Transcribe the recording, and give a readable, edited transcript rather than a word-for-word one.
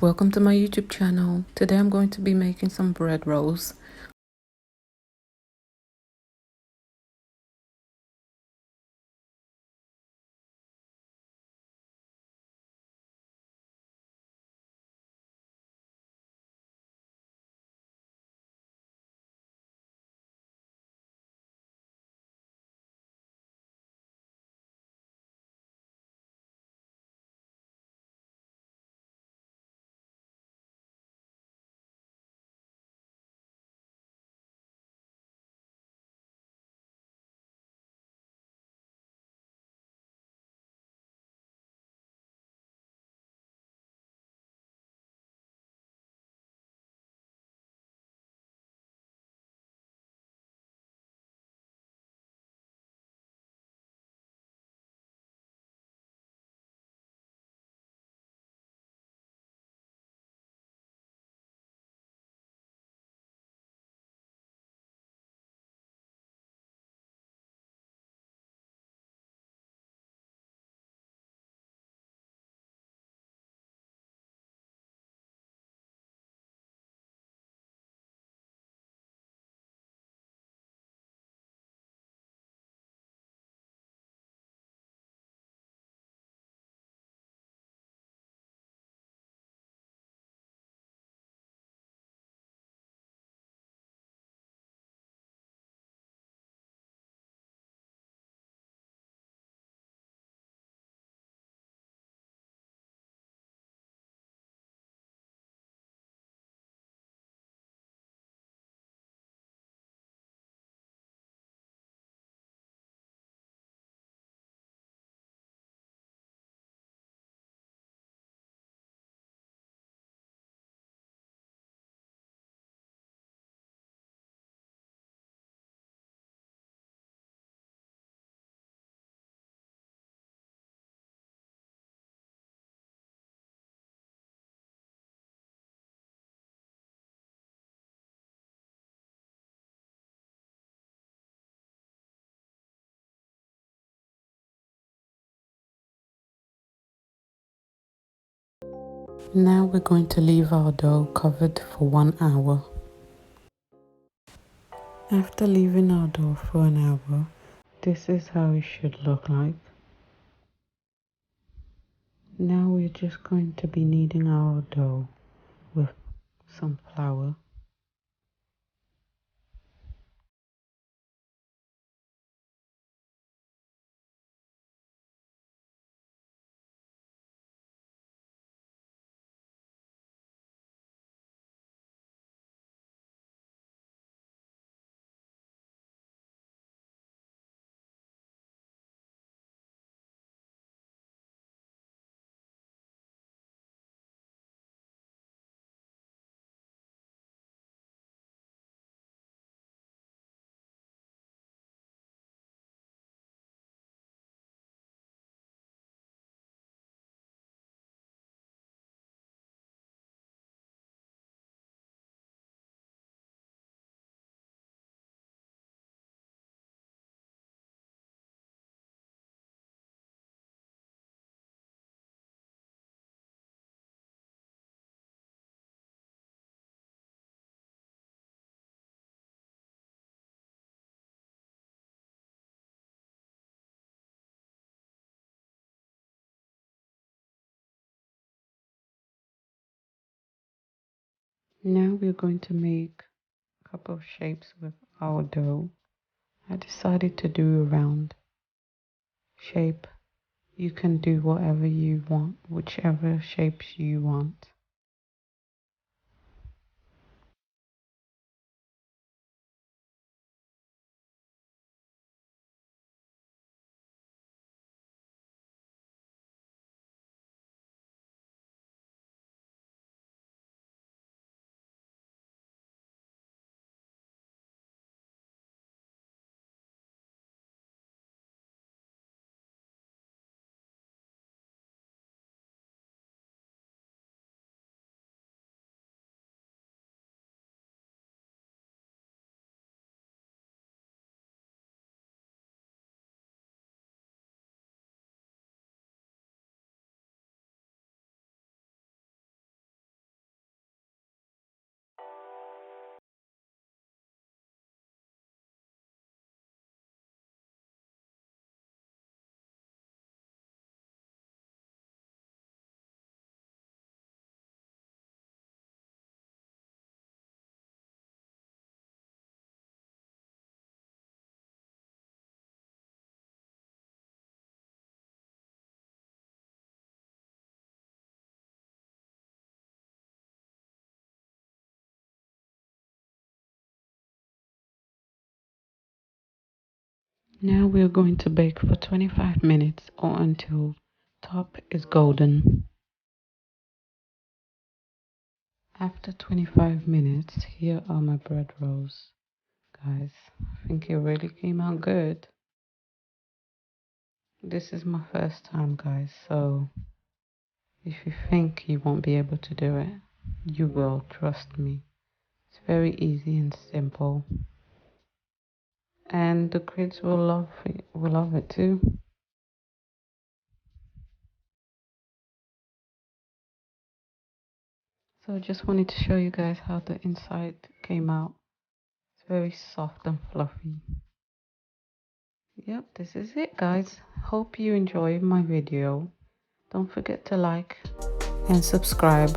welcome to my YouTube channel. Today I'm going to be making some bread rolls. Now we're going to leave our dough covered for 1 hour. After leaving our dough for an hour, this is how it should look like. Now we're just going to be kneading our dough with some flour. Now we're going to make a couple of shapes with our dough. I decided to do a round shape. You can do whatever you want, whichever shapes you want. Now we're going to bake for 25 minutes or until top is golden. After 25 minutes, here are my bread rolls. Guys, I think it really came out good. This is my first time, guys, so if you think you won't be able to do it, you will, trust me. It's very easy and simple. And the kids will love it too. So I just wanted to show you guys how the inside came out. It's very soft and fluffy. Yep, this is it, guys. Hope you enjoyed my video. Don't forget to like and subscribe.